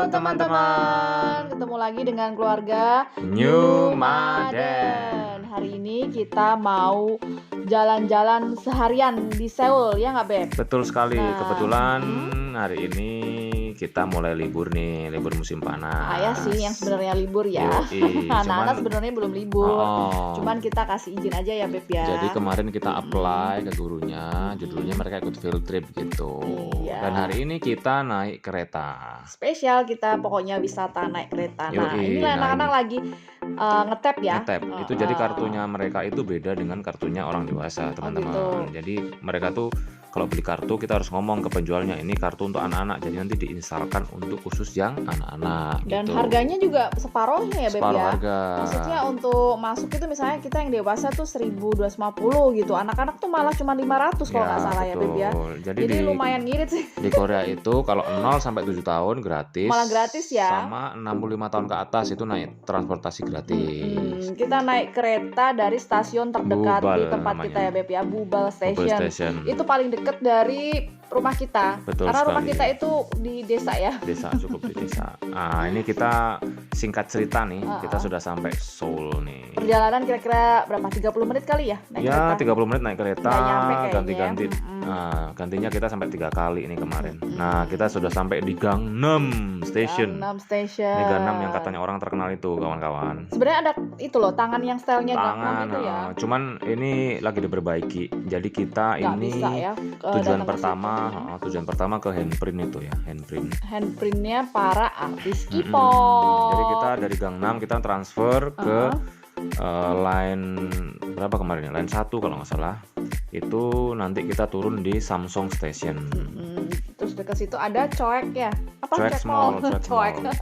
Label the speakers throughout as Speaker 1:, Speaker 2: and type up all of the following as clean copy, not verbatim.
Speaker 1: teman-teman, ketemu lagi dengan keluarga
Speaker 2: New Maden.
Speaker 1: Hari ini kita mau jalan-jalan seharian di Seoul, ya nggak Beb?
Speaker 2: Betul sekali,
Speaker 1: Nah,
Speaker 2: kebetulan hari ini kita mulai libur nih, libur musim panas.
Speaker 1: Ayah sih yang sebenarnya libur ya.
Speaker 2: Yoi,
Speaker 1: Anak-anak sebenarnya belum libur.
Speaker 2: Oh.
Speaker 1: Cuman kita kasih izin aja ya Beb ya.
Speaker 2: Jadi kemarin kita apply ke gurunya, judulnya mereka ikut field trip gitu.
Speaker 1: Iya.
Speaker 2: Dan hari ini kita naik kereta.
Speaker 1: Spesial kita pokoknya wisata naik kereta. Nah,
Speaker 2: Yoi,
Speaker 1: ini anak-anak lagi ngetap ya.
Speaker 2: Ngetap. Itu jadi kartunya mereka itu beda dengan kartunya orang dewasa, teman-teman.
Speaker 1: gitu.
Speaker 2: Jadi mereka tuh kalau beli kartu kita harus ngomong ke penjualnya, ini kartu untuk anak-anak. Jadi nanti diinstalkan untuk khusus yang anak-anak.
Speaker 1: Dan
Speaker 2: gitu.
Speaker 1: harganya juga separohnya ya Beb
Speaker 2: Separuh
Speaker 1: ya.
Speaker 2: harga.
Speaker 1: Maksudnya untuk masuk itu misalnya kita yang dewasa tuh 1.250 gitu. Anak-anak tuh malah cuma 500 kalau nggak salah ya Beb ya.
Speaker 2: Jadi
Speaker 1: lumayan ngirit sih.
Speaker 2: di Korea itu kalau 0 sampai 7 tahun gratis.
Speaker 1: Malah gratis ya.
Speaker 2: Sama 65 tahun ke atas itu naik transportasi gratis.
Speaker 1: Kita naik kereta dari stasiun terdekat
Speaker 2: Bubal
Speaker 1: di tempat
Speaker 2: namanya.
Speaker 1: kita ya Beb ya, Bubal
Speaker 2: Bubble
Speaker 1: Station.
Speaker 2: Station.
Speaker 1: Itu paling deket dari rumah kita.
Speaker 2: Betul
Speaker 1: Karena rumah
Speaker 2: sekali.
Speaker 1: kita itu di desa ya.
Speaker 2: Desa, cukup di desa. Nah, ini kita singkat cerita nih, kita sudah sampai Seoul nih.
Speaker 1: Perjalanan kira-kira berapa? 30 menit kali ya naik
Speaker 2: Ya,
Speaker 1: kereta?
Speaker 2: 30 menit naik kereta,
Speaker 1: Nggak nyampe kayaknya.
Speaker 2: ganti-ganti. Nah, gantinya kita sampai 3 kali ini kemarin. Nah, kita sudah sampai di Gangnam Station.
Speaker 1: Gangnam Station.
Speaker 2: Ini Gangnam yang katanya orang terkenal itu, kawan-kawan.
Speaker 1: Sebenarnya ada itu loh, tangan yang stylenya Gangnam
Speaker 2: Tangan,
Speaker 1: itu ya.
Speaker 2: cuman ini lagi diperbaiki. Jadi kita
Speaker 1: Nggak
Speaker 2: ini
Speaker 1: bisa ya,
Speaker 2: tujuan
Speaker 1: datang ke
Speaker 2: pertama ke handprint itu ya, handprint.
Speaker 1: handprintnya para artis K-pop.
Speaker 2: Jadi kita dari Gangnam kita transfer ke line berapa kemarin ya? Line 1 kalau nggak salah. Itu nanti kita turun di Samsung Station.
Speaker 1: Terus dekat situ ada Coek ya. Apa
Speaker 2: Coek
Speaker 1: Coek
Speaker 2: Mall,
Speaker 1: Mall?
Speaker 2: Coek
Speaker 1: Coek.
Speaker 2: Mall.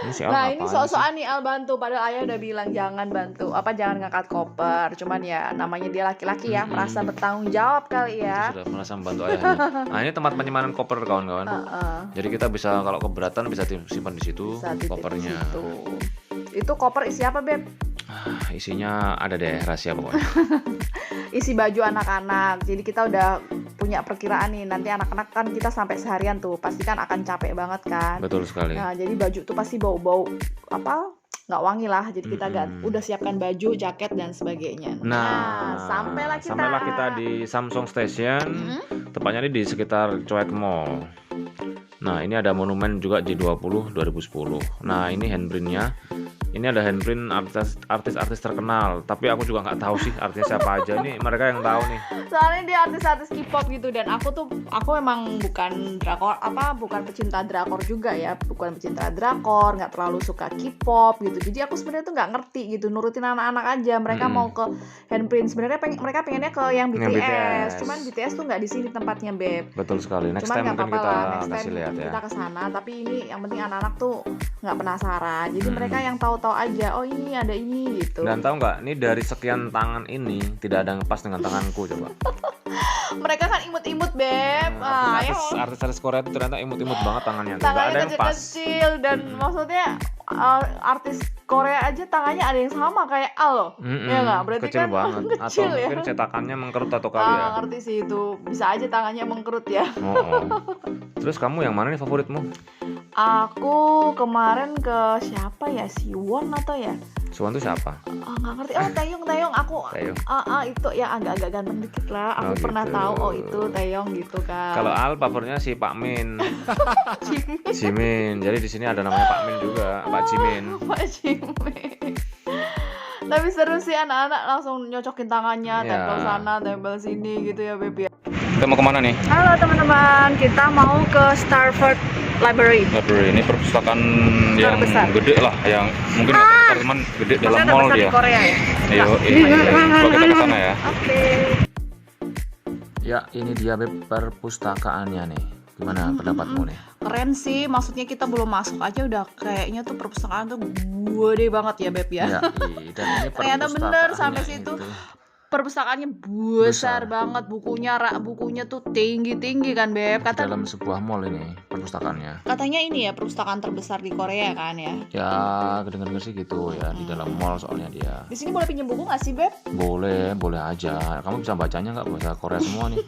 Speaker 2: Ini si Al
Speaker 1: Nah,
Speaker 2: ngapain
Speaker 1: ini
Speaker 2: sih?
Speaker 1: soal-soal nih Al bantu, padahal ayah udah bilang jangan bantu. Jangan ngangkat koper. Cuman ya namanya dia laki-laki ya, merasa bertanggung jawab kali ya.
Speaker 2: Sudah merasa membantu ayahnya. Nah, ini tempat penyimpanan koper kawan-kawan. Jadi kita bisa kalau keberatan bisa simpan di situ
Speaker 1: Bisa titip
Speaker 2: kopernya.
Speaker 1: di situ. Itu koper isi apa, Beb?
Speaker 2: Isinya ada deh, rahasia pokoknya.
Speaker 1: Isi baju anak-anak. Jadi kita udah punya perkiraan nih, nanti anak-anak kan kita sampai seharian tuh, pasti kan akan capek banget kan.
Speaker 2: Betul sekali.
Speaker 1: Nah, jadi baju tuh pasti bau-bau nggak wangi lah. Jadi kita udah siapkan baju, jaket dan sebagainya.
Speaker 2: Nah,
Speaker 1: sampailah
Speaker 2: kita di Samsung Station. Tepatnya ini di sekitar Coek Mall. Nah, ini ada monumen juga G20 2010. Nah, ini handprintnya. Ini ada handprint artis-artis terkenal, tapi aku juga nggak tahu sih artisnya siapa aja nih, mereka yang tahu nih.
Speaker 1: Soalnya dia artis-artis K-pop gitu, dan aku memang bukan pecinta drakor juga ya, bukan pecinta drakor, nggak terlalu suka K-pop gitu. Jadi aku sebenarnya tuh nggak ngerti gitu, nurutin anak-anak aja. Mereka mau ke handprint, sebenarnya mereka pengennya ke yang BTS. Cuman BTS tuh nggak di sini tempatnya, Beb.
Speaker 2: Betul sekali. Next
Speaker 1: Cuman
Speaker 2: time mungkin kita
Speaker 1: next
Speaker 2: kasih
Speaker 1: time
Speaker 2: lihat ya.
Speaker 1: kita ke sana, tapi ini yang penting anak-anak tuh nggak penasaran. Jadi mereka yang tahu aja, oh ini ada ini gitu.
Speaker 2: Dan tahu nggak, ini dari sekian tangan ini tidak ada yang pas dengan tanganku coba.
Speaker 1: Mereka kan imut-imut, Beb.
Speaker 2: Artis Korea itu ternyata imut-imut banget tangannya. Nggak
Speaker 1: Tangannya
Speaker 2: ada yang pas.
Speaker 1: kecil-kecil dan maksudnya artis Korea aja tangannya ada yang sama kayak Al loh. Ya nggak? Berarti
Speaker 2: kecil
Speaker 1: kan
Speaker 2: banget.
Speaker 1: kecil
Speaker 2: Atau
Speaker 1: ya.
Speaker 2: mungkin cetakannya mengkerut atau kali ya.
Speaker 1: Ngerti sih itu. Bisa aja tangannya mengkerut ya.
Speaker 2: Oh. Terus kamu yang mana nih favoritmu?
Speaker 1: Aku kemarin ke siapa ya? Siwon atau ya?
Speaker 2: Suwan itu siapa?
Speaker 1: Nggak ngerti. Taeyong. Aku
Speaker 2: Taeyong.
Speaker 1: itu ya agak-agak ganteng dikit lah. Aku pernah
Speaker 2: gitu.
Speaker 1: tahu itu Taeyong gitu kan.
Speaker 2: Kalau Al favoritnya si Pak Min. Jimin. Jadi di sini ada namanya Pak Min juga, Pak Jimin.
Speaker 1: Pak Jimin. Tapi seru sih, anak-anak langsung nyocokin tangannya, tempel sana, tempel sini gitu ya, Beb ya.
Speaker 2: Kita mau kemana nih?
Speaker 1: Halo teman-teman, kita mau ke Starford Library.
Speaker 2: Ini perpustakaan yang
Speaker 1: besar.
Speaker 2: gede lah, yang mungkin teman gede dalam mall dia.
Speaker 1: Di Korea ya?
Speaker 2: Ayo, coba kita ke sana ya.
Speaker 1: Oke.
Speaker 2: Ya, ini dia Beb perpustakaannya nih. Gimana pendapatmu nih?
Speaker 1: Keren sih, maksudnya kita belum masuk aja udah kayaknya tuh perpustakaan tuh gede banget ya, Beb ya.
Speaker 2: Ya, dan ini
Speaker 1: Ternyata bener sampai
Speaker 2: perpustakaannya
Speaker 1: situ.
Speaker 2: itu.
Speaker 1: Perpustakaannya besar banget, bukunya tuh tinggi kan, Beb.
Speaker 2: Dalam sebuah mall ini perpustakaannya.
Speaker 1: Katanya ini ya perpustakaan terbesar di Korea kan ya.
Speaker 2: Ya, kedengar sih gitu ya, di dalam mall soalnya dia.
Speaker 1: Di sini boleh pinjam buku nggak sih, Beb?
Speaker 2: Boleh aja. Kamu bisa bacanya nggak bahasa Korea semua nih?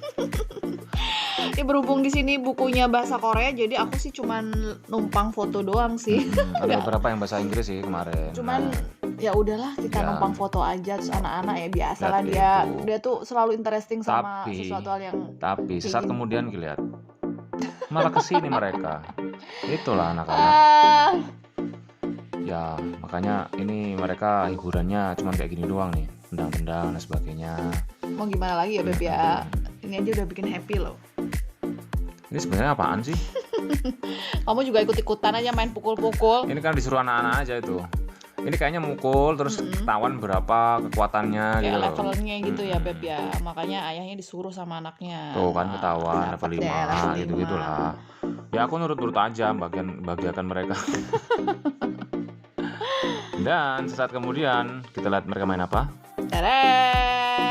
Speaker 1: Ya berhubung di sini bukunya bahasa Korea, jadi aku sih cuman numpang foto doang sih.
Speaker 2: Ada
Speaker 1: Nggak-
Speaker 2: beberapa yang bahasa Inggris sih kemarin.
Speaker 1: Cuman
Speaker 2: Nah,
Speaker 1: ya udahlah kita
Speaker 2: Ya.
Speaker 1: numpang foto aja, terus anak-anak ya biasalah
Speaker 2: Lihat
Speaker 1: dia
Speaker 2: itu.
Speaker 1: dia tuh selalu interesting sama
Speaker 2: Tapi-
Speaker 1: sesuatu hal yang
Speaker 2: tapi
Speaker 1: Kayak
Speaker 2: sesaat
Speaker 1: gini.
Speaker 2: kemudian lihat malah kesini mereka. Itulah anak-anak.
Speaker 1: ah,
Speaker 2: Ya makanya ini mereka hiburannya cuma kayak gini doang nih, tendang-tendang dan sebagainya.
Speaker 1: mau gimana lagi ya Beb ya. Ini aja udah bikin happy loh.
Speaker 2: Ini sebenarnya apaan sih?
Speaker 1: Kamu juga ikut-ikutan aja main pukul-pukul.
Speaker 2: Ini kan disuruh anak-anak aja itu. Ini kayaknya mukul terus ketahuan berapa kekuatannya gitu
Speaker 1: Kayak
Speaker 2: loh.
Speaker 1: levelnya gitu ya Beb ya. Makanya ayahnya disuruh sama anaknya.
Speaker 2: Tuh kan ketahuan level
Speaker 1: Dapet deh,
Speaker 2: 5
Speaker 1: level
Speaker 2: gitu-gitu
Speaker 1: 5.
Speaker 2: lah. Ya aku nurut-nurut aja bagiakan mereka. Dan sesaat kemudian kita lihat mereka main apa?
Speaker 1: Tere.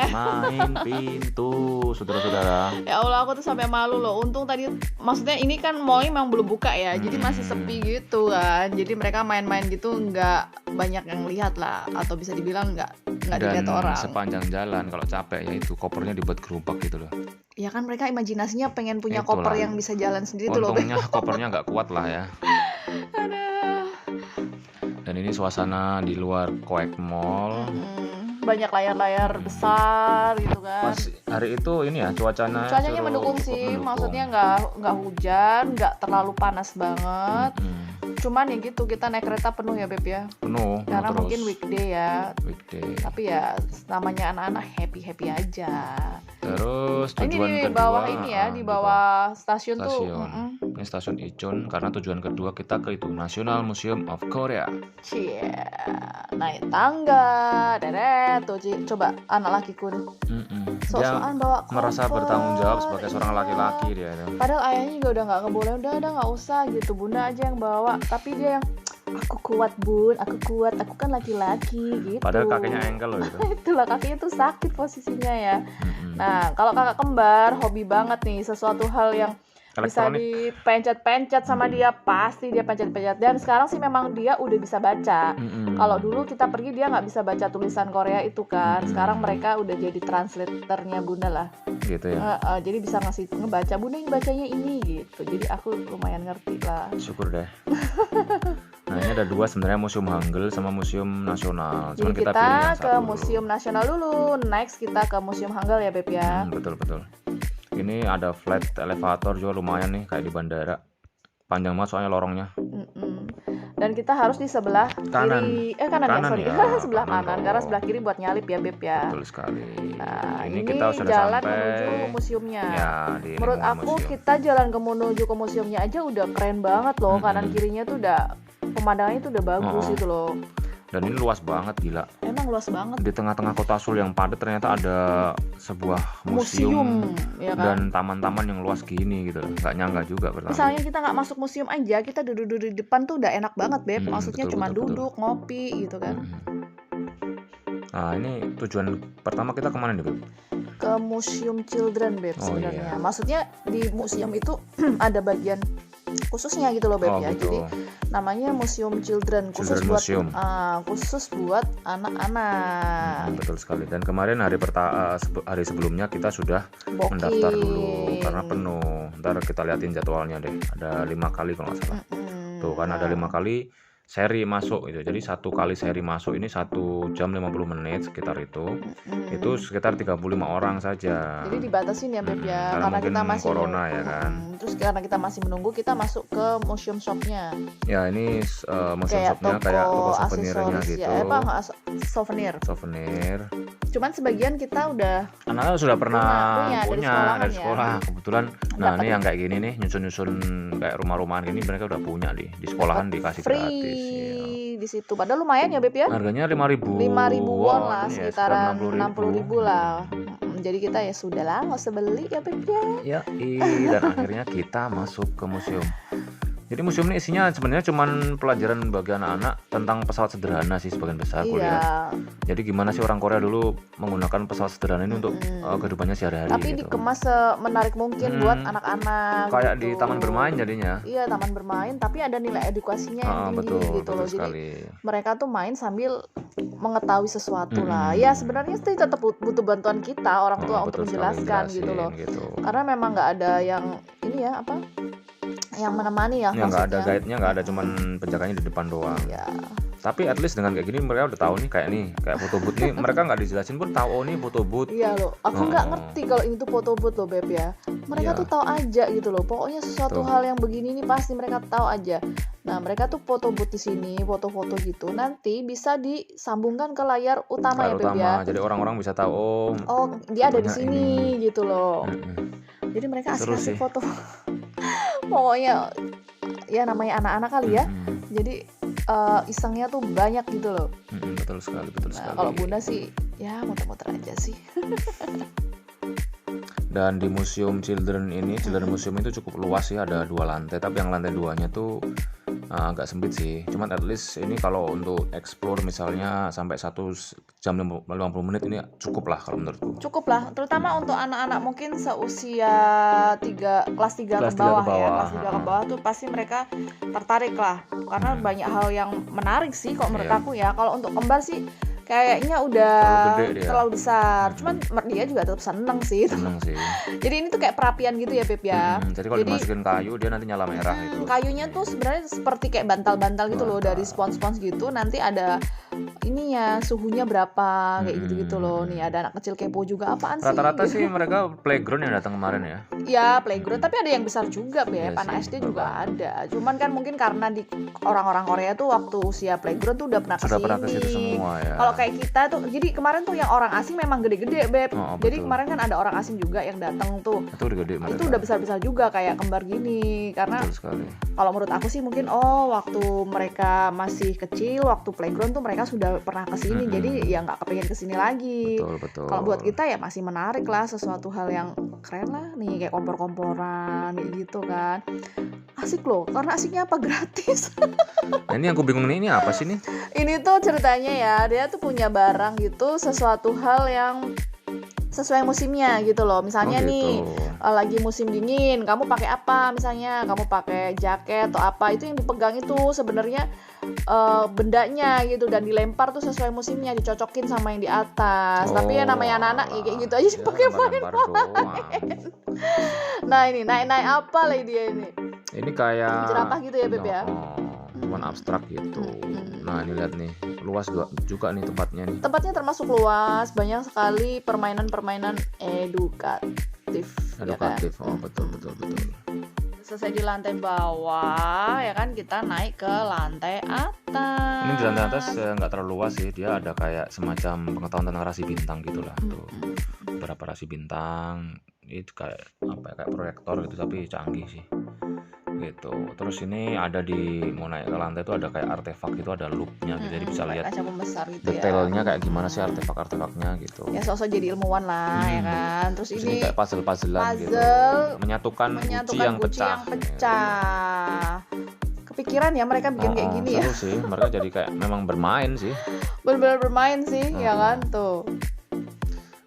Speaker 2: Main pintu, saudara-saudara.
Speaker 1: Ya Allah, aku tuh sampai malu loh. Untung tadi, maksudnya ini kan mall memang belum buka ya, jadi masih sepi gitu kan. Jadi mereka main-main gitu nggak banyak yang lihat lah, atau bisa dibilang nggak
Speaker 2: Dan
Speaker 1: dilihat orang.
Speaker 2: sepanjang jalan kalau capek ya itu kopernya dibuat gerobak gitu loh.
Speaker 1: Ya kan mereka imajinasinya pengen punya
Speaker 2: Itulah.
Speaker 1: koper yang bisa jalan sendiri tuh loh. Beb.
Speaker 2: Untungnya kopernya nggak kuat lah ya.
Speaker 1: Aduh.
Speaker 2: Dan ini suasana di luar Koek Mall.
Speaker 1: Banyak layar-layar besar gitu kan.
Speaker 2: Pas hari itu ini ya cuacanya
Speaker 1: Cuacanya mendukung
Speaker 2: cukup
Speaker 1: sih,
Speaker 2: mendukung.
Speaker 1: maksudnya nggak hujan, nggak terlalu panas banget. Cuman ya gitu, kita naik kereta penuh ya Beb ya.
Speaker 2: Penuh
Speaker 1: Karena
Speaker 2: terus.
Speaker 1: mungkin weekday ya.
Speaker 2: Weekday.
Speaker 1: Tapi ya namanya anak-anak happy aja.
Speaker 2: Terus
Speaker 1: Ini
Speaker 2: tujuan
Speaker 1: di
Speaker 2: kedua
Speaker 1: bawah ini ya, di bawah stasiun tuh.
Speaker 2: stasiun. Ini stasiun Incheon karena tujuan kedua kita ke itu National Museum of Korea.
Speaker 1: Cie, naik tangga, deret tuh coba anak lakiku nih.
Speaker 2: Dia
Speaker 1: Sok-sokan bawa koper.
Speaker 2: merasa bertanggung jawab sebagai seorang
Speaker 1: Iya.
Speaker 2: laki-laki dia itu.
Speaker 1: Padahal ayahnya juga udah nggak kebolehan, udah nggak usah gitu, bunda aja yang bawa. Tapi dia yang aku kuat bun, aku kuat, aku kan laki-laki gitu.
Speaker 2: Padahal kakinya engkel loh itu.
Speaker 1: Itulah kakinya tuh sakit posisinya ya.
Speaker 2: Mm-mm.
Speaker 1: Nah kalau kakak kembar hobi banget nih sesuatu hal yang bisa
Speaker 2: Elektronik.
Speaker 1: dipencet-pencet sama dia, pasti dia pencet-pencet. Dan sekarang sih memang dia udah bisa baca.
Speaker 2: Mm-mm.
Speaker 1: Kalau dulu kita pergi dia nggak bisa baca tulisan Korea itu kan. Sekarang mereka udah jadi translatornya bunda lah.
Speaker 2: gitu ya.
Speaker 1: Jadi bisa ngebaca, bunda ini bacanya ini gitu. Jadi aku lumayan ngerti lah.
Speaker 2: Syukur deh. Nah ini ada dua sebenarnya, Museum Hangul sama Museum Nasional. Cuman
Speaker 1: Jadi
Speaker 2: kita pilih yang
Speaker 1: kita ke
Speaker 2: satu dulu.
Speaker 1: Museum Nasional dulu. Next kita ke Museum Hangul ya Beb ya.
Speaker 2: Betul. Ini ada flight elevator juga lumayan nih kayak di bandara. Panjang banget soalnya lorongnya.
Speaker 1: Mm-mm. Dan kita harus di sebelah
Speaker 2: Kanan.
Speaker 1: kiri, kanan ya,
Speaker 2: Kanan
Speaker 1: sorry.
Speaker 2: ya,
Speaker 1: Sebelah
Speaker 2: kanan
Speaker 1: kanan,
Speaker 2: dong.
Speaker 1: karena sebelah kiri buat nyalip ya Beb ya.
Speaker 2: Betul sekali.
Speaker 1: Nah,
Speaker 2: ini
Speaker 1: ini
Speaker 2: kita sudah
Speaker 1: jalan
Speaker 2: sampai
Speaker 1: menuju museumnya.
Speaker 2: ya di
Speaker 1: Menurut
Speaker 2: lingkungan
Speaker 1: aku
Speaker 2: museum.
Speaker 1: kita jalan menuju ke museumnya aja udah keren banget loh.
Speaker 2: Mm-mm.
Speaker 1: Kanan kirinya tuh udah pemandangannya tuh udah bagus
Speaker 2: Oh.
Speaker 1: gitu loh.
Speaker 2: Dan ini luas banget, gila.
Speaker 1: Emang luas banget.
Speaker 2: Di tengah-tengah kota Seoul yang padat ternyata ada sebuah museum,
Speaker 1: ya kan.
Speaker 2: dan taman-taman yang luas gini gitu loh. Nggak nyangka juga pertama.
Speaker 1: Misalnya kita nggak masuk museum aja, kita duduk-duduk di depan tuh udah enak banget Beb. Maksudnya
Speaker 2: Betul,
Speaker 1: cuma
Speaker 2: betul.
Speaker 1: duduk, ngopi gitu kan.
Speaker 2: Nah ini tujuan pertama kita kemana nih Beb?
Speaker 1: Ke Museum Children Beb
Speaker 2: Oh,
Speaker 1: sebenarnya.
Speaker 2: iya.
Speaker 1: Maksudnya di museum itu ada bagian khususnya gitu loh Beb
Speaker 2: Oh
Speaker 1: ya.
Speaker 2: gitu.
Speaker 1: Jadi namanya Museum Children, khusus
Speaker 2: Children
Speaker 1: buat
Speaker 2: Museum.
Speaker 1: khusus buat anak-anak.
Speaker 2: Betul sekali. Dan kemarin hari sebelumnya kita sudah
Speaker 1: Booking.
Speaker 2: mendaftar dulu karena penuh. Ntar kita liatin jadwalnya deh. Ada 5 kali kalau nggak salah. Tuh kan ada 5 kali seri masuk gitu. Jadi satu kali seri masuk ini 1 jam 50 menit sekitar itu. Itu sekitar 35 orang saja.
Speaker 1: Jadi dibatasin ya Beb ya,
Speaker 2: Karena
Speaker 1: karena kita
Speaker 2: mungkin
Speaker 1: masih
Speaker 2: corona ya kan.
Speaker 1: Terus karena kita masih menunggu, kita masuk ke museum shopnya.
Speaker 2: Ya ini museum
Speaker 1: Kayak
Speaker 2: shopnya kayak toko souvenirnya
Speaker 1: aksesoris
Speaker 2: gitu.
Speaker 1: ya, souvenir.
Speaker 2: Souvenir.
Speaker 1: Cuman sebagian kita udah
Speaker 2: Anak-anak sudah pernah
Speaker 1: punya
Speaker 2: dari
Speaker 1: dari sekolahan ya.
Speaker 2: sekolah. Kebetulan nah
Speaker 1: Dapat
Speaker 2: ini yang kayak gini nih, nyusun-nyusun kayak rumah-rumahan gini mereka udah punya di sekolahan dikasih
Speaker 1: free
Speaker 2: gratis ya.
Speaker 1: di situ. Padahal lumayan ya Beb ya.
Speaker 2: Harganya 5.000
Speaker 1: 5.000 won lah,
Speaker 2: ya,
Speaker 1: sekitaran
Speaker 2: sekitar
Speaker 1: 60.000 lah. Jadi kita ya sudah lah, nggak usah beli ya Beb ya.
Speaker 2: Ya, dan akhirnya kita masuk ke museum. Jadi museum ini isinya sebenarnya cuman pelajaran bagi anak-anak tentang pesawat sederhana sih sebagian besar kuliah.
Speaker 1: Iya.
Speaker 2: Jadi gimana sih orang Korea dulu menggunakan pesawat sederhana ini untuk kehidupannya sehari-hari
Speaker 1: Tapi
Speaker 2: gitu.
Speaker 1: dikemas semenarik mungkin buat anak-anak
Speaker 2: Kayak
Speaker 1: gitu.
Speaker 2: di taman bermain jadinya.
Speaker 1: Iya, taman bermain, tapi ada nilai edukasinya yang tinggi
Speaker 2: Betul,
Speaker 1: gitu
Speaker 2: betul
Speaker 1: loh. Jadi
Speaker 2: sekali.
Speaker 1: mereka tuh main sambil mengetahui sesuatu lah. Ya sebenarnya sih tetap butuh bantuan kita orang tua untuk
Speaker 2: Betul sekali,
Speaker 1: menjelaskan gitu loh.
Speaker 2: gitu.
Speaker 1: Karena memang nggak ada yang ini ya apa? Yang menemani ya
Speaker 2: Ya nggak ada
Speaker 1: maksudnya.
Speaker 2: guide-nya, nggak ada, cuman penjaganya di depan doang.
Speaker 1: Ya.
Speaker 2: Tapi at least dengan kayak gini mereka udah tahu nih kayak foto booth nih, mereka nggak dijelasin pun tahu, oh nih foto booth.
Speaker 1: Iya loh, aku nggak ngerti kalau ini tuh foto booth loh Beb ya. Mereka
Speaker 2: Iya.
Speaker 1: tuh tahu aja gitu loh. Pokoknya sesuatu
Speaker 2: Betul.
Speaker 1: hal yang begini nih pasti mereka tahu aja. Nah, mereka tuh foto booth di sini, foto-foto gitu. Nanti bisa disambungkan ke layar utama
Speaker 2: Layar
Speaker 1: ya Beb ya.
Speaker 2: utama, jadi orang-orang bisa tahu,
Speaker 1: Oh, dia ada di
Speaker 2: fotonya
Speaker 1: sini gitu loh.
Speaker 2: Mm-mm.
Speaker 1: Jadi mereka
Speaker 2: Seru
Speaker 1: asik-asik
Speaker 2: sih.
Speaker 1: foto. Pokoknya ya namanya anak-anak kali ya.
Speaker 2: Mm-mm.
Speaker 1: Jadi isengnya tuh banyak gitu loh.
Speaker 2: Betul sekali, betul
Speaker 1: Nah,
Speaker 2: sekali.
Speaker 1: kalau Bunda sih ya muter-muter aja sih.
Speaker 2: Dan di museum Children ini, Children Museum itu cukup luas sih, ada 2 lantai, tapi yang lantai 2-nya tuh agak sempit sih. Cuman at least ini kalau untuk explore misalnya sampai 1 jam 50 menit ini cukup lah kalau menurutku.
Speaker 1: Cukup lah, terutama untuk anak-anak mungkin seusia kelas 3
Speaker 2: Kelas
Speaker 1: ke bawah
Speaker 2: 3 ke
Speaker 1: ya.
Speaker 2: bawah.
Speaker 1: Kelas 3 ke bawah tuh pasti mereka tertarik lah. Karena banyak hal yang menarik sih kok menurut
Speaker 2: Iya.
Speaker 1: aku ya. Kalau untuk kembar sih kayaknya udah
Speaker 2: Terlalu gede dia.
Speaker 1: terlalu besar. Cuman dia juga tetap seneng sih.
Speaker 2: Seneng sih.
Speaker 1: Jadi ini tuh kayak perapian gitu ya Beb ya.
Speaker 2: Jadi kalau dimasukin kayu dia nanti nyala merah gitu.
Speaker 1: Kayunya tuh sebenarnya seperti kayak bantal-bantal gitu loh, dari spons-spons gitu. Nanti ada ininya, suhunya berapa kayak gitu-gitu loh. Nih ada anak kecil kepo juga, apaan sih?
Speaker 2: Rata-rata sih mereka playground yang datang kemarin ya.
Speaker 1: Ya playground, tapi ada yang besar juga Beb.
Speaker 2: Iya
Speaker 1: Anak
Speaker 2: sih,
Speaker 1: SD juga ada. Cuman kan mungkin karena di orang-orang Korea tuh waktu usia playground tuh udah pernah
Speaker 2: Sudah pernah ke situ
Speaker 1: kesini.
Speaker 2: semua ya.
Speaker 1: Kalau kayak kita tuh, jadi kemarin tuh yang orang asing memang gede-gede Beb.
Speaker 2: Oh,
Speaker 1: Jadi
Speaker 2: betul.
Speaker 1: kemarin kan ada orang asing juga yang datang tuh.
Speaker 2: Itu udah gede mereka.
Speaker 1: Itu udah besar-besar juga kayak kembar gini. Karena
Speaker 2: Betul sekali.
Speaker 1: kalau menurut aku sih mungkin waktu mereka masih kecil, waktu playground tuh mereka sudah pernah kesini, jadi ya nggak kepengen kesini lagi.
Speaker 2: Betul.
Speaker 1: Kalau buat kita ya masih menarik lah, sesuatu hal yang keren lah nih, kayak kompor-komporan kayak gitu kan. Asik loh, karena asiknya apa? Gratis.
Speaker 2: Nah, ini yang aku bingung nih, ini apa sih nih?
Speaker 1: Ini tuh ceritanya ya, dia tuh punya barang gitu, sesuatu hal yang sesuai musimnya gitu loh. Misalnya nih lagi musim dingin, kamu pakai apa? Misalnya kamu pakai jaket atau apa, itu yang dipegang itu sebenarnya bendanya gitu, dan dilempar tuh sesuai musimnya, dicocokin sama yang di atas. Tapi ya namanya anak-anak ya kayak gitu aja dipakai main. Nah ini naik-naik apa lagi dia ini?
Speaker 2: Ini kayak
Speaker 1: jerapah gitu ya Beb ya?
Speaker 2: Cuman abstrak gitu. Nah ini lihat nih, luas juga nih tempatnya nih.
Speaker 1: Tempatnya termasuk luas, banyak sekali permainan-permainan edukatif.
Speaker 2: Edukatif,
Speaker 1: Ya kan?
Speaker 2: betul.
Speaker 1: Selesai di lantai bawah, ya kan kita naik ke lantai atas.
Speaker 2: Ini di lantai atas nggak terlalu luas sih, dia ada kayak semacam pengetahuan tentang rasi bintang gitulah tuh. Beberapa rasi bintang, itu kayak apa ya, kayak proyektor gitu tapi canggih sih. Gitu. Terus ini ada mau naik ke lantai itu ada kayak artefak gitu, ada loopnya gitu, jadi bisa lihat
Speaker 1: kaca pembesar gitu
Speaker 2: detailnya
Speaker 1: ya.
Speaker 2: kayak gimana sih artefaknya gitu.
Speaker 1: Ya sosok jadi ilmuwan lah ya kan. Terus
Speaker 2: Terus
Speaker 1: ini
Speaker 2: kayak puzzle-puzzlean gitu, menyatukan kunci yang pecah.
Speaker 1: Kepikiran ya mereka bikin kayak gini ya.
Speaker 2: Seru sih, mereka jadi kayak memang bermain sih.
Speaker 1: Benar-benar bermain sih, ya kan tuh.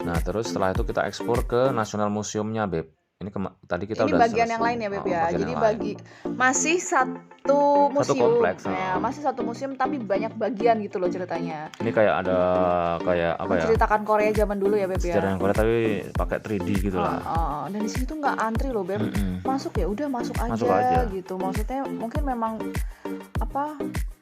Speaker 2: Nah terus setelah itu kita ekspor ke National Museumnya Beb. Ini tadi kita
Speaker 1: ini
Speaker 2: udah
Speaker 1: bagian
Speaker 2: selesai.
Speaker 1: yang lain ya Beb ya.
Speaker 2: Bagian
Speaker 1: Jadi
Speaker 2: yang
Speaker 1: masih satu museum.
Speaker 2: kompleks,
Speaker 1: Ya, masih satu museum tapi banyak bagian gitu loh ceritanya.
Speaker 2: Ini kayak ada kayak apa ya?
Speaker 1: Menceritakan Korea zaman dulu ya Beb ya.
Speaker 2: Sejarah Korea tapi pakai 3D gitu lah.
Speaker 1: Dan di sini tuh nggak antri loh Beb. Masuk ya udah masuk aja gitu. Maksudnya mungkin memang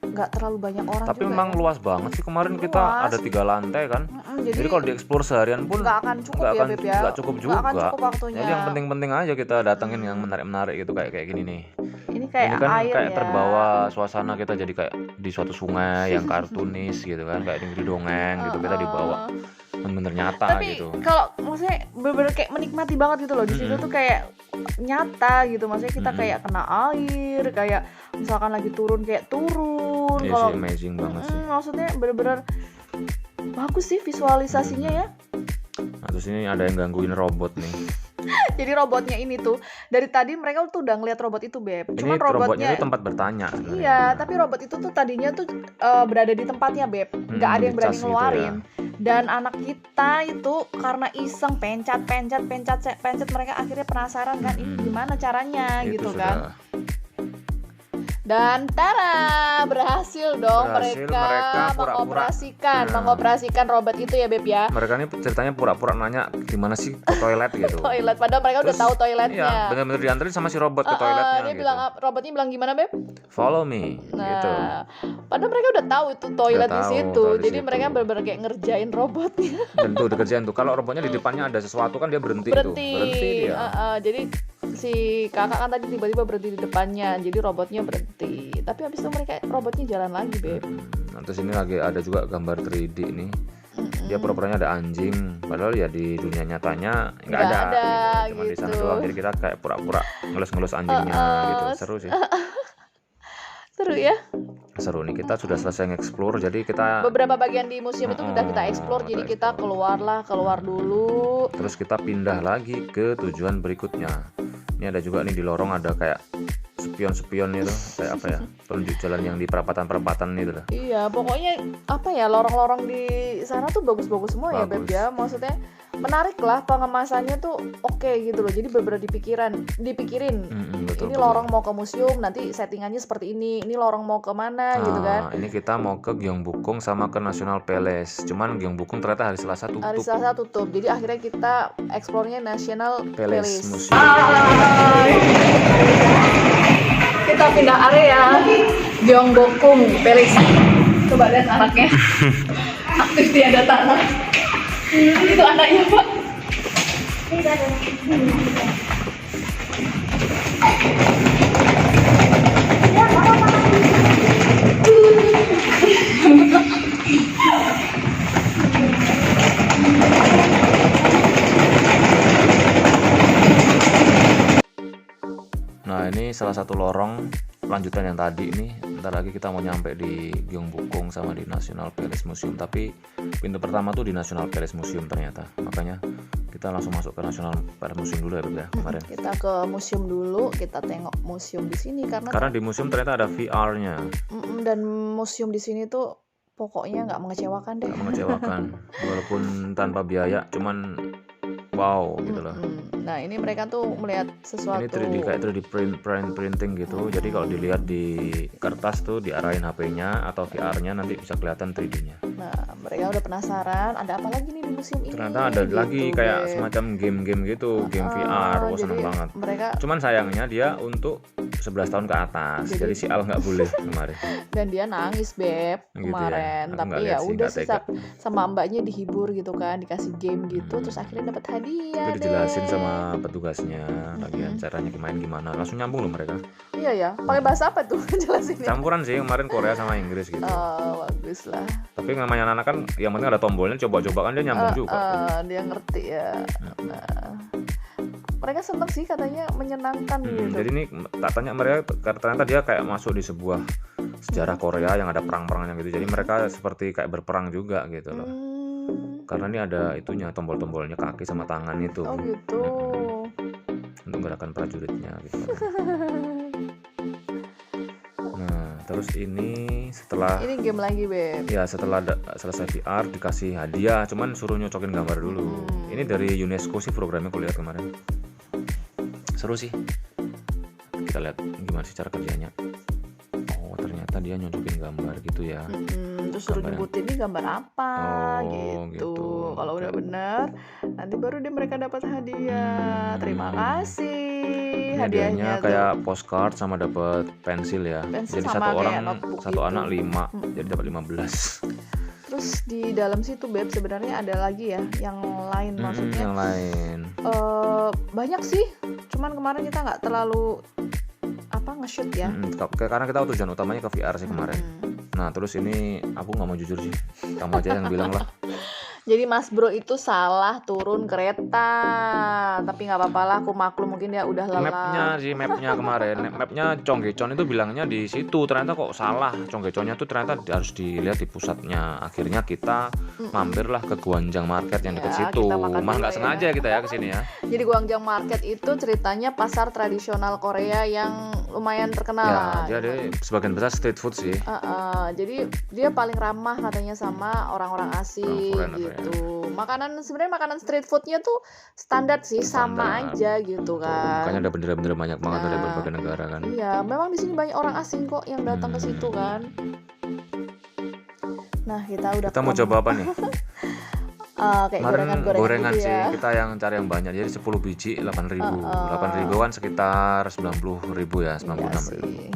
Speaker 1: nggak terlalu banyak orang
Speaker 2: Tapi
Speaker 1: juga
Speaker 2: memang
Speaker 1: ya.
Speaker 2: luas banget sih, kemarin kita
Speaker 1: Luas.
Speaker 2: ada 3 lantai kan.
Speaker 1: Jadi
Speaker 2: kalau dieksplor seharian pun
Speaker 1: nggak akan cukup ya Beb ya.
Speaker 2: nggak cukup juga.
Speaker 1: Nggak akan cukup waktunya.
Speaker 2: Jadi yang penting-penting aja kita datengin yang menarik-menarik gitu, kayak gini nih.
Speaker 1: Ini kayak
Speaker 2: Ini kan
Speaker 1: air
Speaker 2: kayak
Speaker 1: ya.
Speaker 2: terbawa suasana, kita jadi kayak di suatu sungai yang kartunis gitu kan, kayak di dongeng gitu, kita dibawa bener-bener nyata
Speaker 1: Tapi
Speaker 2: gitu.
Speaker 1: kalau maksudnya bener-bener kayak menikmati banget gitu loh di situ tuh kayak nyata gitu. Maksudnya kita kayak kena air, kayak misalkan lagi turun kayak turun.
Speaker 2: Iya
Speaker 1: Kalau
Speaker 2: sih, amazing banget sih.
Speaker 1: maksudnya bener-bener bagus sih visualisasinya ya.
Speaker 2: Nah, terus ini ada yang gangguin robot nih.
Speaker 1: Jadi robotnya ini tuh dari tadi mereka tuh udah ngeliat robot itu, Beb.
Speaker 2: Ini
Speaker 1: Cuman
Speaker 2: robotnya
Speaker 1: robotnya
Speaker 2: itu tempat bertanya sebenarnya.
Speaker 1: iya, tapi robot itu tuh tadinya tuh berada di tempatnya, Beb. Nggak ada yang berani
Speaker 2: dicas gitu
Speaker 1: ngeluarin.
Speaker 2: ya.
Speaker 1: Dan anak kita itu karena iseng pencet mereka akhirnya penasaran kan ini gimana caranya
Speaker 2: Itu
Speaker 1: gitu
Speaker 2: sudah.
Speaker 1: kan. Dan tara, berhasil dong
Speaker 2: Berhasil,
Speaker 1: mereka
Speaker 2: mereka pura-pura.
Speaker 1: mengoperasikan robot itu ya, Beb ya.
Speaker 2: Mereka ini ceritanya pura-pura nanya gimana sih ke toilet gitu.
Speaker 1: Toilet, padahal mereka udah
Speaker 2: Terus,
Speaker 1: tahu
Speaker 2: Iya,
Speaker 1: toiletnya.
Speaker 2: benar-benar dianterin sama si robot ke toiletnya
Speaker 1: Dia
Speaker 2: gitu.
Speaker 1: bilang, robotnya bilang gimana, Beb?
Speaker 2: Follow me gitu.
Speaker 1: Nah, padahal mereka udah tahu itu toilet di
Speaker 2: tahu,
Speaker 1: situ.
Speaker 2: tahu di
Speaker 1: Jadi
Speaker 2: situ.
Speaker 1: mereka benar-benar kayak ngerjain robotnya.
Speaker 2: Dan tuh dikerjain tuh. Kalau robotnya di depannya ada sesuatu kan dia berhenti tuh. Berhenti dia.
Speaker 1: Jadi si kakak kan tadi tiba-tiba berhenti di depannya. Jadi robotnya berhenti. Tapi habis itu robotnya jalan lagi, Beb.
Speaker 2: Nah, terus ini lagi ada juga gambar 3D nih. Dia pura-puranya ada anjing, padahal ya di dunia nyatanya nggak ada gitu. Cuma di sana
Speaker 1: gitu.
Speaker 2: doang. Jadi kita kayak pura-pura ngelus-ngelus anjingnya gitu. Seru sih.
Speaker 1: Seru ya.
Speaker 2: Seru nih, kita sudah selesai nge-explore, jadi kita
Speaker 1: Beberapa bagian di museum itu sudah kita explore. Jadi kita keluar dulu.
Speaker 2: terus kita pindah lagi ke tujuan berikutnya. Ini ada juga nih di lorong ada kayak spion-spion itu, kayak apa ya, penunjuk jalan yang di perempatan-perempatan itu lah.
Speaker 1: Iya, pokoknya apa ya, lorong-lorong di sana tuh bagus-bagus semua ya, Beb
Speaker 2: Bagus.
Speaker 1: ya. Maksudnya menarik lah, pengemasannya tuh oke gitu loh. Jadi bener-bener dipikirin.
Speaker 2: Betul,
Speaker 1: Ini
Speaker 2: betul.
Speaker 1: lorong mau ke museum, nanti settingannya seperti ini. Ini lorong mau kemana gitu kan.
Speaker 2: Ini kita mau ke Gyeongbokgung sama ke National Palace. Cuman Gyeongbokgung ternyata hari Selasa tutup.
Speaker 1: Hari Selasa tutup. Jadi akhirnya kita eksplornya National
Speaker 2: Palace
Speaker 1: Palace.
Speaker 2: Museum.
Speaker 1: Kita pindah area Gyeongbokgung Palace. Coba lihat anaknya. Aktif tiada tanah. Itu anaknya, Pak.
Speaker 2: Nah, ini salah satu lorong lanjutan yang tadi nih. Ntar lagi kita mau nyampe di Gyeongbokgung sama di National Palace Museum. Tapi pintu pertama tuh di National Palace Museum ternyata. Makanya kita langsung masuk ke National Palace Museum dulu ya, Beb ya, kemarin.
Speaker 1: Kita ke museum dulu, kita tengok museum di sini
Speaker 2: Karena di museum ternyata ada VR-nya.
Speaker 1: dan museum di sini tuh pokoknya nggak mengecewakan deh.
Speaker 2: Nggak mengecewakan. Walaupun tanpa biaya, cuman wow gitu loh.
Speaker 1: Nah, ini mereka tuh melihat sesuatu.
Speaker 2: Ini 3D kayak 3D printing gitu. Jadi kalau dilihat di kertas tuh diarahin HP-nya atau VR-nya nanti bisa kelihatan 3D-nya.
Speaker 1: Nah, mereka udah penasaran ada apa lagi nih di museum ini.
Speaker 2: Ternyata ada
Speaker 1: gitu,
Speaker 2: lagi kayak
Speaker 1: Beb.
Speaker 2: semacam game-game gitu, game VR. Wah, seneng
Speaker 1: jadi
Speaker 2: banget.
Speaker 1: Mereka
Speaker 2: Cuman sayangnya dia untuk 11 tahun ke atas. Jadi si Al nggak boleh kemarin.
Speaker 1: dan dia nangis, Beb,
Speaker 2: Gitu ya.
Speaker 1: kemarin.
Speaker 2: Aku
Speaker 1: Tapi
Speaker 2: nggak
Speaker 1: ya
Speaker 2: lihat sih,
Speaker 1: udah
Speaker 2: nggak
Speaker 1: sih
Speaker 2: tega.
Speaker 1: sama mbaknya dihibur gitu kan, dikasih game gitu, terus akhirnya dapat hadiah
Speaker 2: Itu dijelasin
Speaker 1: deh.
Speaker 2: sama petugasnya bagian caranya gimana. Langsung nyambung loh mereka.
Speaker 1: Iya ya, pakai bahasa apa tuh jelasinnya?
Speaker 2: Campuran sih kemarin Korea sama Inggris gitu.
Speaker 1: Oh, bagus lah.
Speaker 2: Tapi namanya anak kan yang penting ada tombolnya, coba-coba kan dia nyambung juga.
Speaker 1: Dia ngerti ya. Nah, mereka seneng sih, katanya menyenangkan gitu.
Speaker 2: Jadi ini tak tanya mereka, ternyata dia kayak masuk di sebuah sejarah Korea yang ada perang-perangnya gitu. Jadi mereka seperti kayak berperang juga gitu loh. Karena ini ada itunya, tombol-tombolnya kaki sama tangan itu
Speaker 1: Oh gitu.
Speaker 2: untuk gerakan prajuritnya gitu. Nah, terus ini setelah
Speaker 1: Ini game lagi, Beb.
Speaker 2: ya setelah selesai VR dikasih hadiah, cuman suruh nyocokin gambar dulu. Ini dari UNESCO sih programnya aku lihat kemarin. Seru sih. Kita lihat gimana sih cara kerjanya. Oh, ternyata dia nyocokin gambar gitu ya.
Speaker 1: Terus suruh
Speaker 2: Gambar yang-
Speaker 1: nyebutin ini gambar apa
Speaker 2: Oh,
Speaker 1: gitu.
Speaker 2: gitu.
Speaker 1: Kalau udah bener, nanti baru deh mereka dapat hadiah. Terima kasih.
Speaker 2: Ini hadiahnya
Speaker 1: Hadiahnya tuh.
Speaker 2: kayak postcard sama dapat pensil ya.
Speaker 1: Pensil
Speaker 2: Jadi
Speaker 1: sama
Speaker 2: satu
Speaker 1: kayak
Speaker 2: orang
Speaker 1: notebook
Speaker 2: satu
Speaker 1: gitu.
Speaker 2: anak 5, jadi dapat 15.
Speaker 1: Terus di dalam situ, Beb, sebenarnya ada lagi ya yang lain, maksudnya
Speaker 2: Yang lain.
Speaker 1: banyak sih. Cuman kemarin kita nggak terlalu nge-shoot ya.
Speaker 2: Karena kita tujuan utamanya ke VR sih kemarin. Nah, terus ini aku nggak mau jujur sih. Kamu aja yang bilang lah.
Speaker 1: Jadi Mas Bro itu salah turun kereta, tapi nggak apa-apa lah, aku maklum mungkin dia udah
Speaker 2: Mapnya
Speaker 1: lelah.
Speaker 2: sih, mapnya kemarin, mapnya Conggecon itu bilangnya di situ, ternyata kok salah. Conggeconnya tuh ternyata harus dilihat di pusatnya. Akhirnya kita mampirlah ke Guanjang Market yang dekat
Speaker 1: Ya,
Speaker 2: situ.
Speaker 1: kita makan
Speaker 2: Mah
Speaker 1: dulu
Speaker 2: nggak
Speaker 1: ya.
Speaker 2: sengaja kita ya ke sini ya.
Speaker 1: Jadi Guangjang Market itu ceritanya pasar tradisional Korea yang lumayan terkenal
Speaker 2: Ya,
Speaker 1: lah.
Speaker 2: dia sebagian besar street food sih.
Speaker 1: Jadi dia paling ramah katanya sama orang-orang asing
Speaker 2: Orang foreigner ya.
Speaker 1: gitu. Sebenarnya makanan street foodnya tuh standar sih, sama
Speaker 2: Standar.
Speaker 1: aja gitu
Speaker 2: Makanya
Speaker 1: kan.
Speaker 2: ada bendera-bendera banyak banget dari
Speaker 1: Nah,
Speaker 2: berbagai negara kan.
Speaker 1: Iya, memang di sini banyak orang asing kok yang datang ke situ kan. Nah, kita udah
Speaker 2: Kita mau
Speaker 1: ketemu.
Speaker 2: coba apa nih?
Speaker 1: Kayak
Speaker 2: Kemarin
Speaker 1: gorengan gitu
Speaker 2: sih,
Speaker 1: ya.
Speaker 2: kita yang cari yang banyak. Jadi 10 biji 8.000.
Speaker 1: Heeh.
Speaker 2: 8.000 kan sekitar 90.000 ya,
Speaker 1: Iya
Speaker 2: 96.000.
Speaker 1: sih.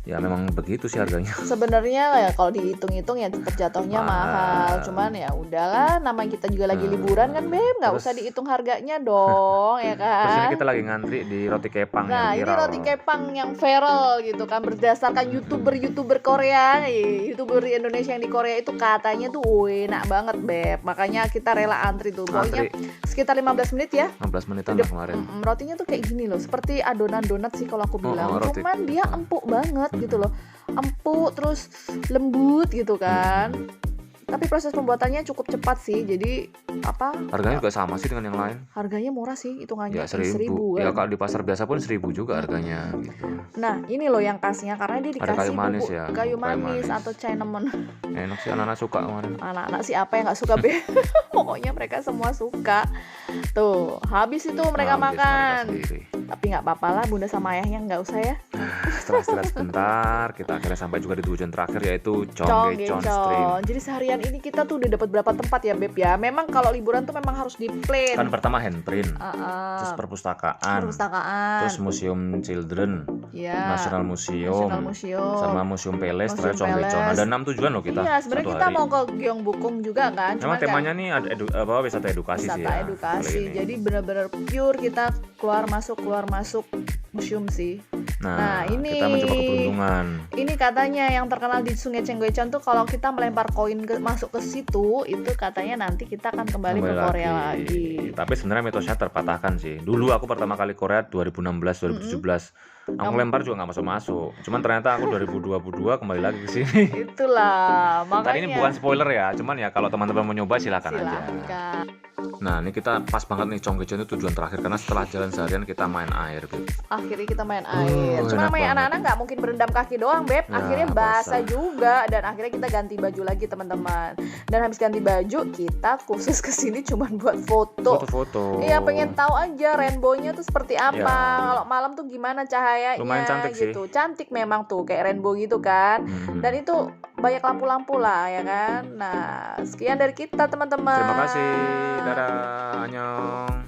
Speaker 2: Ya memang begitu sih harganya.
Speaker 1: Sebenarnya ya kalau dihitung-hitung ya tetap jatuhnya mahal. Cuman ya udahlah, namanya kita juga lagi liburan kan, Beb. Nggak
Speaker 2: Terus-
Speaker 1: usah dihitung harganya dong, ya
Speaker 2: Terus ini
Speaker 1: kan?
Speaker 2: kita lagi ngantri di roti kepang
Speaker 1: Nah,
Speaker 2: yang
Speaker 1: ini
Speaker 2: viral.
Speaker 1: roti kepang yang viral gitu kan, berdasarkan YouTuber Korea, YouTuber di Indonesia yang di Korea itu katanya tuh enak banget, Beb. Makanya kita rela antri tuh. Pokoknya
Speaker 2: Antri
Speaker 1: sekitar 15 menit ya.
Speaker 2: 15 menitan lah kemarin.
Speaker 1: Rotinya tuh kayak gini loh, seperti adonan donat sih kalau aku bilang.
Speaker 2: roti.
Speaker 1: Cuman dia empuk banget gitu loh. Empuk terus lembut gitu kan. Tapi proses pembuatannya cukup cepat sih. Jadi
Speaker 2: Harganya juga sama sih dengan yang lain.
Speaker 1: harganya murah sih hitungannya.
Speaker 2: Ya 1.000.
Speaker 1: Kan.
Speaker 2: Ya kalau di pasar biasa pun 1.000 juga harganya gitu.
Speaker 1: Nah, ini loh yang khasnya karena dia
Speaker 2: Ada
Speaker 1: dikasih
Speaker 2: kayu manis
Speaker 1: bubuk
Speaker 2: ya,
Speaker 1: kayu
Speaker 2: kayu
Speaker 1: manis
Speaker 2: manis.
Speaker 1: atau cinnamon.
Speaker 2: Enak sih anak-anak suka kemarin.
Speaker 1: Anak-anak sih apa yang nggak suka, Be? Pokoknya mereka semua suka. Tuh, habis itu mereka
Speaker 2: Habis
Speaker 1: makan.
Speaker 2: sendiri.
Speaker 1: Tapi nggak apa-apa lah, bunda sama ayahnya nggak usah ya.
Speaker 2: Setelah istirahat sebentar, kita akhirnya sampai juga di tujuan terakhir yaitu Conggecon Stream.
Speaker 1: Conggecon. Jadi seharian ini kita tuh udah dapat berapa tempat ya, Beb ya? Memang kalau liburan tuh memang harus di plan.
Speaker 2: Kan pertama handprint, terus perpustakaan,
Speaker 1: perpustakaan,
Speaker 2: terus museum children,
Speaker 1: ya,
Speaker 2: National Museum, sama Museum Palace,
Speaker 1: Museum
Speaker 2: terakhir Conggecon.
Speaker 1: Palace.
Speaker 2: Ada 6 tujuan loh kita.
Speaker 1: Iya, sebenarnya
Speaker 2: satu
Speaker 1: kita
Speaker 2: hari.
Speaker 1: mau ke Gyeongbokgung juga kan.
Speaker 2: Memang
Speaker 1: Cuman
Speaker 2: temanya nih ada wisata edukasi
Speaker 1: wisata
Speaker 2: sih ya.
Speaker 1: edukasi.
Speaker 2: kali ini.
Speaker 1: Jadi benar-benar pure kita keluar masuk museum sih.
Speaker 2: Nah,
Speaker 1: ini
Speaker 2: kita mencoba keberuntungan.
Speaker 1: Ini katanya yang terkenal di Sungai Cenggoicheon tuh kalau kita melempar koin masuk ke situ, itu katanya nanti kita akan kembali ke Korea lagi.
Speaker 2: Tapi sebenarnya mitosnya terpatahkan sih. Dulu aku pertama kali Korea 2016 2017. Aku lempar juga nggak masuk. Cuman ternyata aku 2022 kembali lagi ke sini.
Speaker 1: Itulah, makanya.
Speaker 2: Tadi ini bukan spoiler ya, cuman ya kalau teman-teman mau nyoba silakan aja.
Speaker 1: Silakan.
Speaker 2: Nah, ini kita pas banget nih Conggecon itu tujuan terakhir karena setelah jalan seharian kita main air, Beb.
Speaker 1: Akhirnya kita main air. Cuma
Speaker 2: enak
Speaker 1: main
Speaker 2: banget.
Speaker 1: anak-anak nggak mungkin berendam kaki doang, Beb.
Speaker 2: Ya,
Speaker 1: Akhirnya basah juga dan akhirnya kita ganti baju lagi, teman-teman. Dan habis ganti baju, kita khusus kesini cuma buat foto.
Speaker 2: Foto-foto.
Speaker 1: Iya, pengen tahu aja rainbow-nya tuh seperti apa.
Speaker 2: Ya.
Speaker 1: Kalau malam tuh gimana cahayanya
Speaker 2: Lumayan cantik sih.
Speaker 1: gitu. Cantik memang tuh kayak rainbow gitu kan. Dan itu banyak lampu-lampu lah ya kan. Nah, sekian dari kita, teman-teman.
Speaker 2: Terima kasih. Dadah. Annyeong.